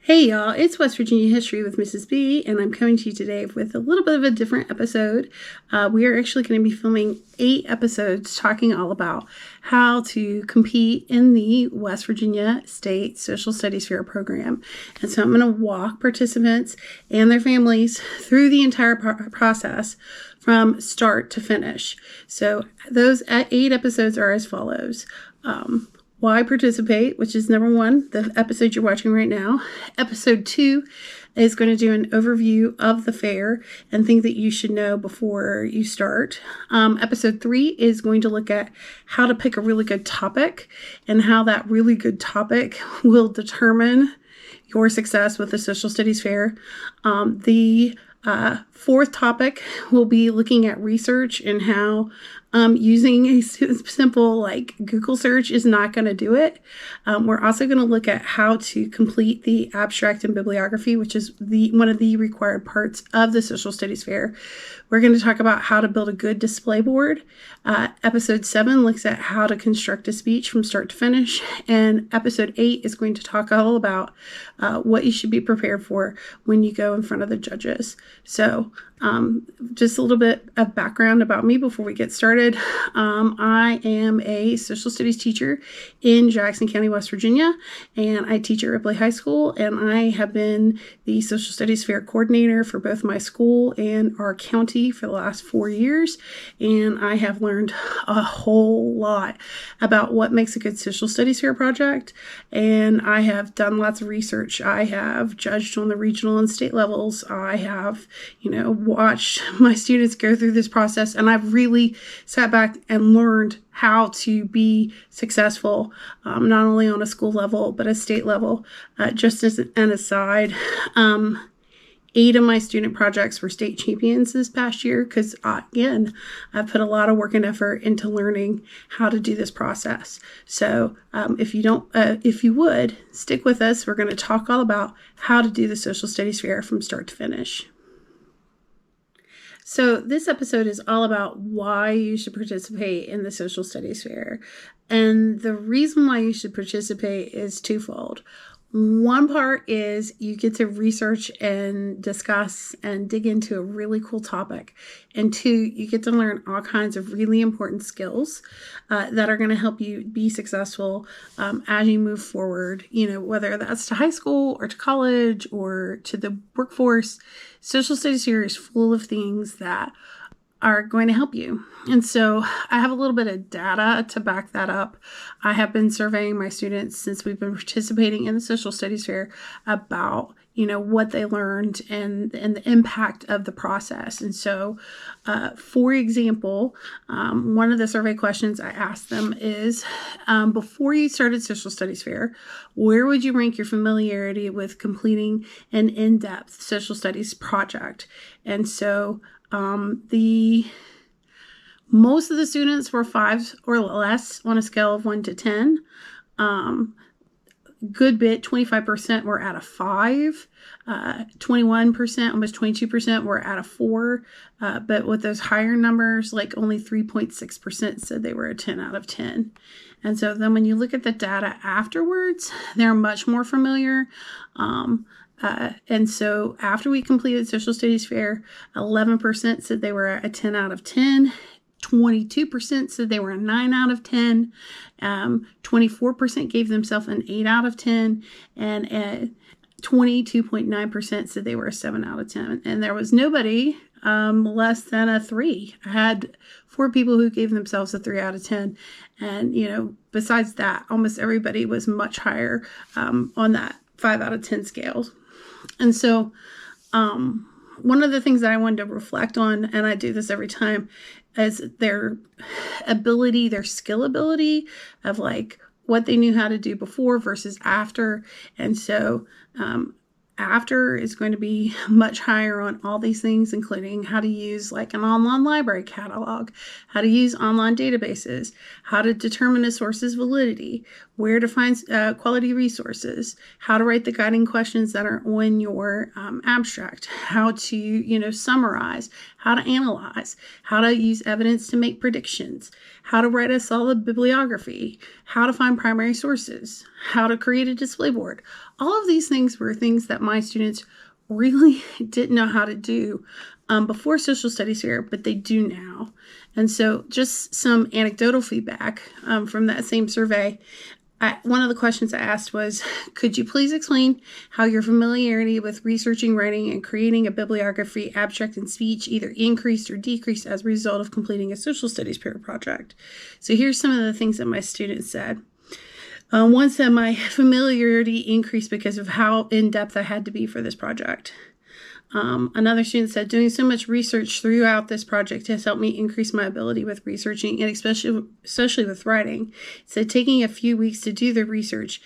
Hey y'all, it's West Virginia History with Mrs. B, and I'm coming to you today with a little bit of a different episode. We are actually going to be filming 8 episodes talking all about how to compete in the West Virginia State Social Studies Fair program. And so I'm going to walk participants and their families through the entire process from start to finish. So those 8 episodes are as follows. Why participate, which is number 1, the episode you're watching right now. Episode 2 is going to do an overview of the fair and things that you should know before you start. Episode 3 is going to look at how to pick a really good topic and how that really good topic will determine your success with the Social Studies Fair. The 4th topic will be looking at research and how using a simple like Google search is not going to do it. We're also going to look at how to complete the abstract and bibliography, which is one of the required parts of the Social Studies Fair. We're going to talk about how to build a good display board. Episode 7 looks at how to construct a speech from start to finish. And episode 8 is going to talk all about what you should be prepared for when you go in front of the judges. So just a little bit of background about me before we get started. I am a social studies teacher in Jackson County, West Virginia, and I teach at Ripley High School, and I have been the Social Studies Fair coordinator for both my school and our county for the last 4 years, and I have learned a whole lot about what makes a good Social Studies Fair project, and I have done lots of research. I have judged on the regional and state levels. I have, watched my students go through this process, and I've really sat back and learned how to be successful, not only on a school level, but a state level. Just as an aside, 8 of my student projects were state champions this past year because, again, I've put a lot of work and effort into learning how to do this process. So if you would, stick with us. We're going to talk all about how to do the Social Studies Fair from start to finish. So this episode is all about why you should participate in the Social Studies Fair. And the reason why you should participate is twofold. One part is you get to research and discuss and dig into a really cool topic. And 2, you get to learn all kinds of really important skills that are going to help you be successful as you move forward, whether that's to high school or to college or to the workforce. Social Studies here is full of things that are going to help you. And so I have a little bit of data to back that up. I have been surveying my students since we've been participating in the Social Studies Fair about, what they learned and the impact of the process. And so, for example, one of the survey questions I asked them is, before you started Social Studies Fair, where would you rank your familiarity with completing an in-depth social studies project? And so, most of the students were 5 or less on a scale of 1 to 10. Good bit, 25% were out of 5. 21%, almost 22% were out of 4. But with those higher numbers, like only 3.6% said they were a 10 out of 10. And so then when you look at the data afterwards, they're much more familiar. And so after we completed Social Studies Fair, 11% said they were a 10 out of 10. 22% said they were a 9 out of 10. 24% gave themselves an 8 out of 10. And 22.9% said they were a 7 out of 10. And there was nobody less than a 3. I had 4 people who gave themselves a 3 out of 10. And, besides that, almost everybody was much higher on that 5 out of 10 scale. And so one of the things that I wanted to reflect on, and I do this every time, is their ability, their skill ability of like what they knew how to do before versus after. And so after is going to be much higher on all these things, including how to use like an online library catalog, how to use online databases, how to determine a source's validity, where to find quality resources, how to write the guiding questions that are on your abstract, how to, summarize, how to analyze, how to use evidence to make predictions, how to write a solid bibliography, how to find primary sources, how to create a display board. all of these things were things that my students really didn't know how to do before Social Studies Fair, but they do now. And so just some anecdotal feedback from that same survey. One of the questions I asked was, could you please explain how your familiarity with researching, writing, and creating a bibliography, abstract, and speech either increased or decreased as a result of completing a Social Studies Fair project? So here's some of the things that my students said. One said my familiarity increased because of how in-depth I had to be for this project. Another student said, doing so much research throughout this project has helped me increase my ability with researching and especially with writing. So taking a few weeks to do the research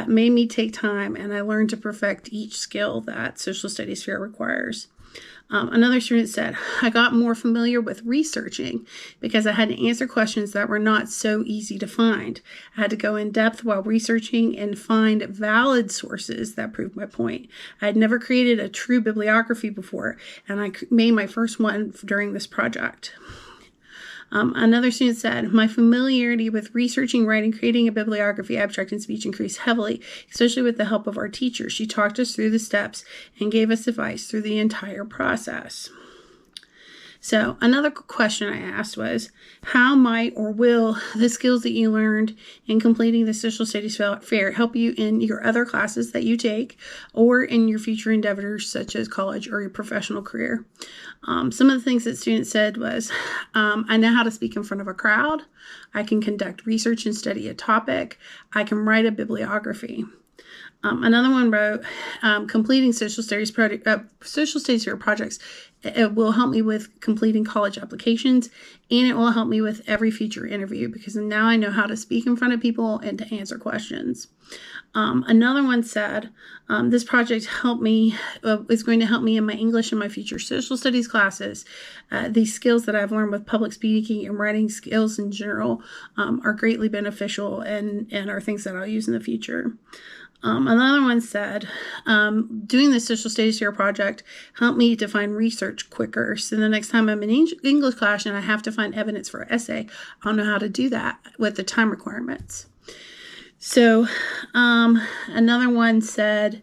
made me take time, and I learned to perfect each skill that Social Studies Fair requires. Another student said, I got more familiar with researching because I had to answer questions that were not so easy to find. I had to go in depth while researching and find valid sources that proved my point. I had never created a true bibliography before, and I made my first one during this project. Another student said, my familiarity with researching, writing, creating a bibliography, abstract, and speech increased heavily, especially with the help of our teacher. She talked us through the steps and gave us advice through the entire process. So another question I asked was, how might or will the skills that you learned in completing the Social Studies Fair help you in your other classes that you take or in your future endeavors such as college or your professional career? Some of the things that students said was, I know how to speak in front of a crowd. I can conduct research and study a topic. I can write a bibliography. Another one wrote, completing Social Studies Fair projects, it will help me with completing college applications, and it will help me with every future interview because now I know how to speak in front of people and to answer questions. Another one said, this project is going to help me in my English and my future social studies classes. These skills that I've learned with public speaking and writing skills in general are greatly beneficial and are things that I'll use in the future. Another one said, doing the Social Studies Fair project helped me to find research quicker. So the next time I'm in English class and I have to find evidence for an essay, I'll know how to do that with the time requirements. So another one said,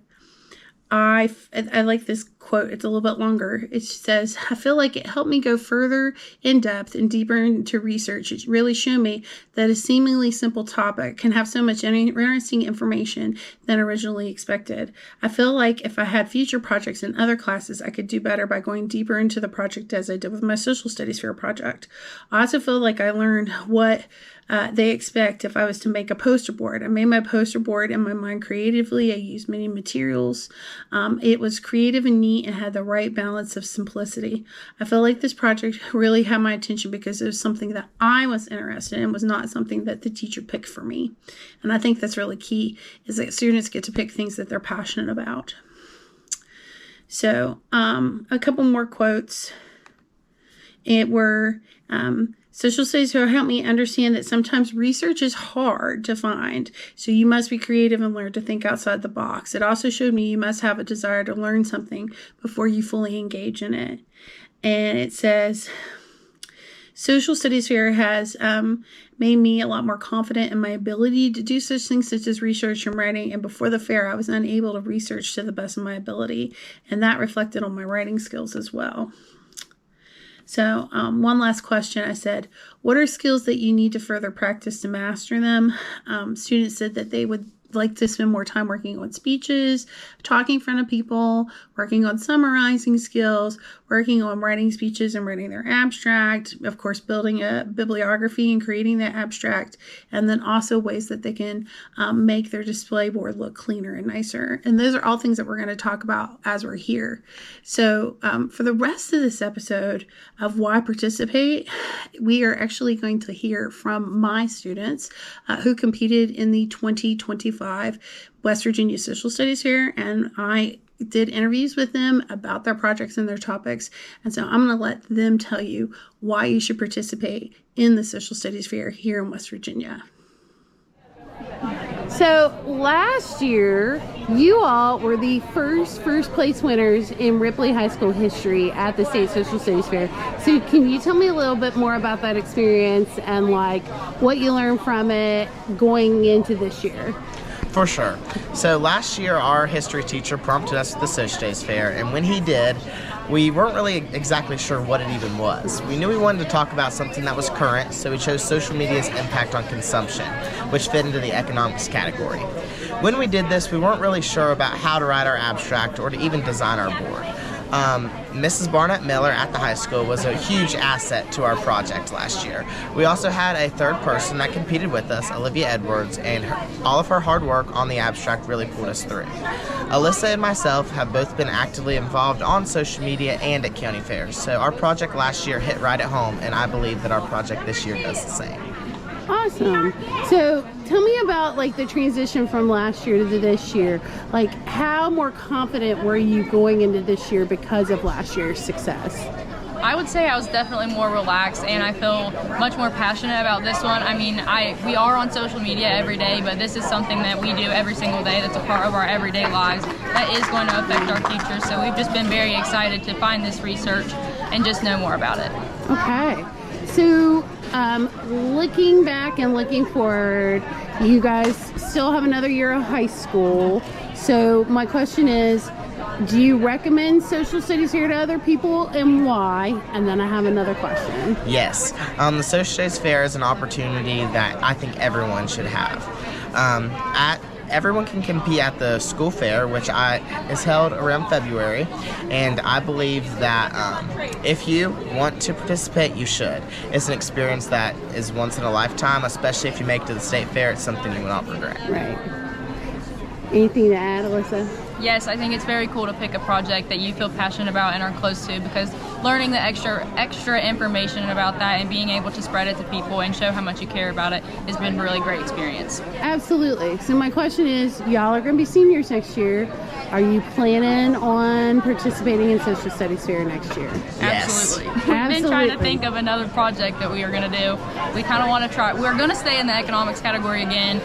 I like this quote. It's a little bit longer. It says, I feel like it helped me go further in depth and deeper into research. It really showed me that a seemingly simple topic can have so much interesting information than originally expected. I feel like if I had future projects in other classes, I could do better by going deeper into the project as I did with my Social Studies Fair project. I also feel like I learned what they expect if I was to make a poster board. I made my poster board in my mind creatively. I used many materials. It was creative and neat and had the right balance of simplicity. I felt like this project really had my attention because it was something that I was interested in, was not something that the teacher picked for me. And I think that's really key, is that students get to pick things that they're passionate about. So a couple more quotes. It were, Social Studies will help me understand that sometimes research is hard to find, so you must be creative and learn to think outside the box. It also showed me you must have a desire to learn something before you fully engage in it. And it says, Social Studies Fair has made me a lot more confident in my ability to do such things such as research and writing, and before the fair I was unable to research to the best of my ability, and that reflected on my writing skills as well. So one last question. I said, what are skills that you need to further practice to master them? Students said that they would like to spend more time working on speeches, talking in front of people, working on summarizing skills, working on writing speeches and writing their abstract, of course, building a bibliography and creating that abstract, and then also ways that they can make their display board look cleaner and nicer. And those are all things that we're going to talk about as we're here. So for the rest of this episode of Why Participate, we are actually going to hear from my students who competed in the 2025 West Virginia Social Studies Fair, and I did interviews with them about their projects and their topics. And so I'm going to let them tell you why you should participate in the Social Studies Fair here in West Virginia. So last year, you all were the first place winners in Ripley High School history at the State Social Studies Fair. So can you tell me a little bit more about that experience and like what you learned from it going into this year? For sure. So last year, our history teacher prompted us to the Social Studies Fair, and when he did, we weren't really exactly sure what it even was. We knew we wanted to talk about something that was current, so we chose social media's impact on consumption, which fit into the economics category. When we did this, we weren't really sure about how to write our abstract or to even design our board. Mrs. Barnett Miller at the high school was a huge asset to our project last year. We also had a third person that competed with us, Olivia Edwards, and all of her hard work on the abstract really pulled us through. Alyssa and myself have both been actively involved on social media and at county fairs, so our project last year hit right at home, and I believe that our project this year does the same. Awesome. So tell me about like the transition from last year to this year. Like, how more confident were you going into this year because of last year's success? I would say I was definitely more relaxed, and I feel much more passionate about this one. I mean, we are on social media every day, but this is something that we do every single day that's a part of our everyday lives that is going to affect our teachers. So we've just been very excited to find this research and just know more about it. Okay. So looking back and looking forward, you guys still have another year of high school. So my question is, do you recommend social studies here to other people, and why? And then I have another question. Yes. The Social Studies Fair is an opportunity that I think everyone should have. Everyone can compete at the school fair, which is held around February, and I believe that if you want to participate, you should. It's an experience that is once in a lifetime, especially if you make it to the state fair. It's something you will not regret. Right. Anything to add, Alyssa? Yes, I think it's very cool to pick a project that you feel passionate about and are close to, because learning the extra information about that and being able to spread it to people and show how much you care about it has been a really great experience. Absolutely. So my question is, y'all are going to be seniors next year. Are you planning on participating in Social Studies Fair next year? Yes. Absolutely. We've been trying to think of another project that we are going to do. We kind of want to try. We're going to stay in the economics category again,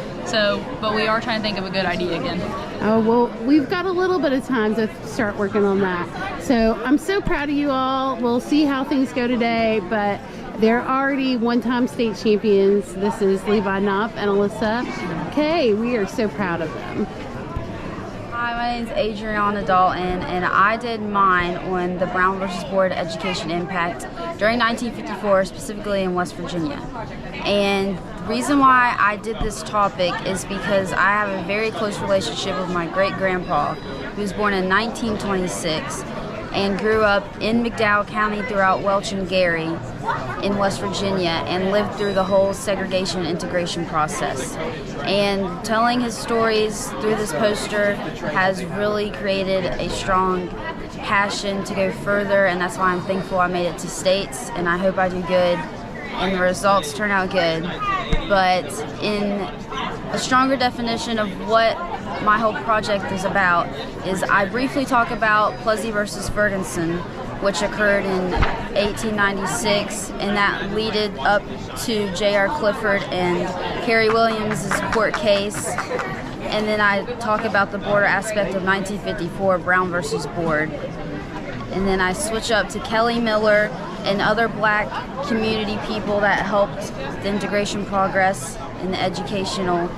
but we are trying to think of a good idea again. Oh, well, we've got a little bit of time to start working on that. So I'm so proud of you all. We'll see how things go today, but they're already one-time state champions. This is Levi Knopf and Alyssa Kay. We are so proud of them. Hi, my name is Adriana Dalton, and I did mine on the Brown versus Board Education Impact during 1954, specifically in West Virginia. And the reason why I did this topic is because I have a very close relationship with my great-grandpa, who was born in 1926 and grew up in McDowell County throughout Welch and Gary in West Virginia, and lived through the whole segregation integration process. And telling his stories through this poster has really created a strong passion to go further, and that's why I'm thankful I made it to states, and I hope I do good and the results turn out good. But in a stronger definition of what my whole project is about is I briefly talk about Plessy versus Ferguson, which occurred in 1896, and that leaded up to J.R. Clifford and Carrie Williams' court case. And then I talk about the border aspect of 1954, Brown versus Board. And then I switch up to Kelly Miller and other black community people that helped the integration progress in the educational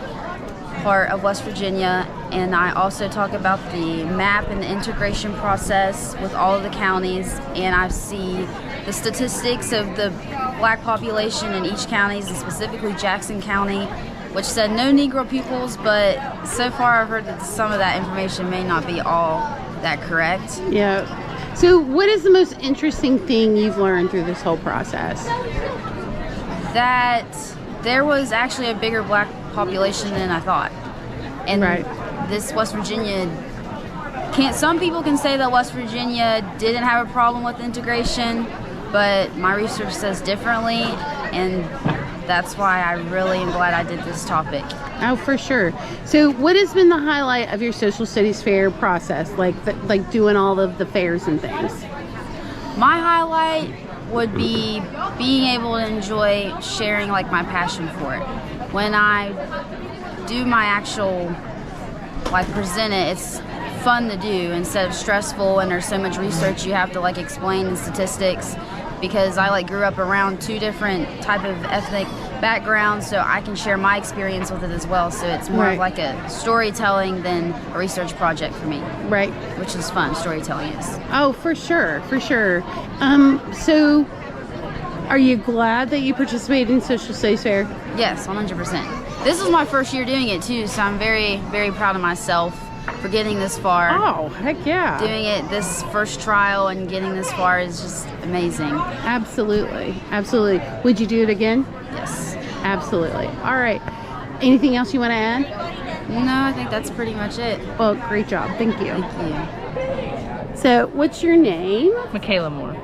part of West Virginia. And I also talk about the map and the integration process with all of the counties, and I see the statistics of the black population in each county, and specifically Jackson County, which said no Negro pupils, but so far I've heard that some of that information may not be all that correct. Yeah. So what is the most interesting thing you've learned through this whole process? That there was actually a bigger black population than I thought. And this West Virginia, some people can say that West Virginia didn't have a problem with integration, but my research says differently, and that's why I really am glad I did this topic. Oh, for sure. So what has been the highlight of your Social Studies Fair process, like doing all of the fairs and things? My highlight would be being able to enjoy sharing my passion for it. When I do my actual present it, it's fun to do instead of stressful, and there's so much research you have to explain the statistics, because I grew up around two different type of ethnic background, so I can share my experience with it as well. So it's more Right. of like a storytelling than a research project for me, Right. which is fun. Storytelling is. Oh, for sure, for sure. So are you glad that you participated in Social Studies Fair? Yes, 100%. This is my first year doing it too, so I'm very, very proud of myself for getting this far. Oh, heck yeah. Doing it this first trial and getting this far is just amazing. Absolutely. Absolutely. Would you do it again? Yes. Absolutely. All right. Anything else you want to add? No, I think that's pretty much it. Well, great job. Thank you. Thank you. So, what's your name? Michaela Moore.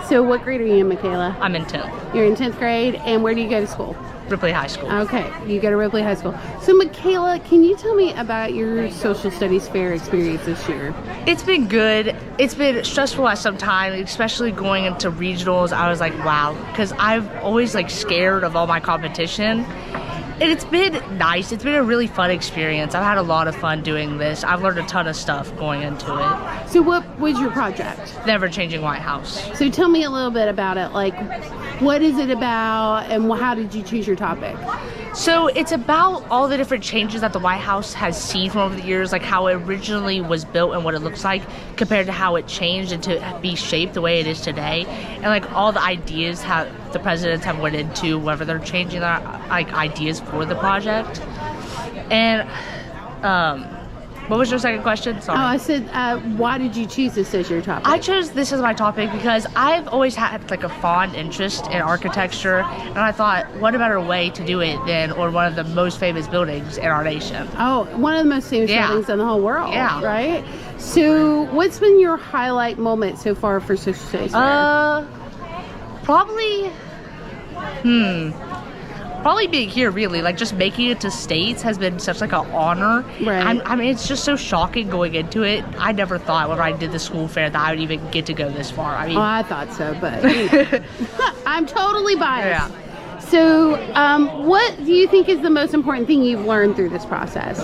So, what grade are you in, Michaela? I'm in 10th. You're in 10th grade, and where do you go to school? Ripley High School. Okay, you go to Ripley High School. So, Michaela, can you tell me about your Social Studies Fair experience this year? It's been good. It's been stressful at some time, especially going into regionals. I was like, wow, because I've always like scared of all my competition. And it's been nice. It's been a really fun experience. I've had a lot of fun doing this. I've learned a ton of stuff going into it. So, what was your project? Never Changing White House. So, tell me a little bit about it. Like, what is it about, and how did you choose your topic? So it's about all the different changes that the White House has seen from over the years, like how it originally was built and what it looks like compared to how it changed and to be shaped the way it is today, and like all the ideas how the presidents have went into whether they're changing their like ideas for the project. And what was your second question? Sorry. Oh, I said, why did you choose this as your topic? I chose this as my topic because I've always had like a fond interest in architecture, and I thought, what a better way to do it than on one of the most famous buildings in our nation. Oh, one of the most famous Yeah. buildings in the whole world. Yeah. Right? So, what's been your highlight moment so far for Social Studies Fair? Probably, probably being here, really, like just making it to states has been such like an honor. Right. I mean, it's just so shocking going into it. I never thought when I did the school fair that I would even get to go this far. I mean, Oh, I thought so, but you know. I'm totally biased. Yeah. So, what do you think is the most important thing you've learned through this process?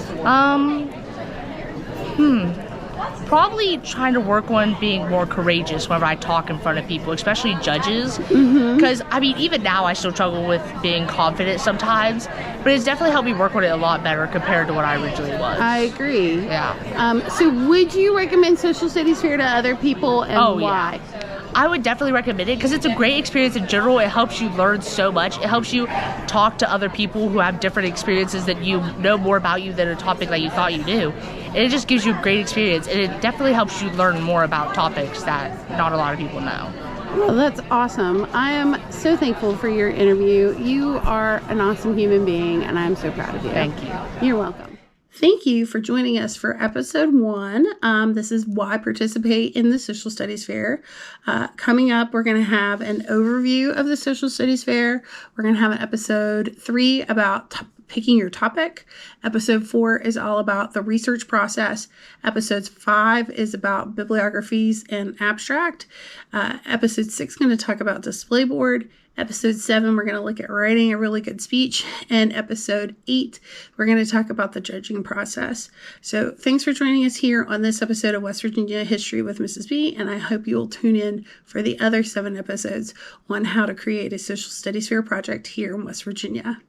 Probably trying to work on being more courageous whenever I talk in front of people, especially judges. Mm-hmm. Because, I mean, even now I still struggle with being confident sometimes, but it's definitely helped me work on it a lot better compared to what I originally was. I agree. Yeah. So, would you recommend Social Studies Fair to other people, and Oh, why? yeah. I would definitely recommend it because it's a great experience in general. It helps you learn so much. It helps you talk to other people who have different experiences that you know more about you than a topic that you thought you knew. And it just gives you a great experience. And it definitely helps you learn more about topics that not a lot of people know. Well, that's awesome. I am so thankful for your interview. You are an awesome human being, and I'm so proud of you. Thank you. You're welcome. Thank you for joining us for episode 1. This is why participate in the Social Studies Fair. Coming up, we're going to have an overview of the Social Studies Fair. We're going to have an episode 3 about picking your topic. Episode 4 is all about the research process. Episode 5 is about bibliographies and abstract. Episode 6 is going to talk about display board. Episode 7, we're going to look at writing a really good speech. And episode 8, we're going to talk about the judging process. So thanks for joining us here on this episode of West Virginia History with Mrs. B. And I hope you will tune in for the other 7 episodes on how to create a Social Studies Fair project here in West Virginia.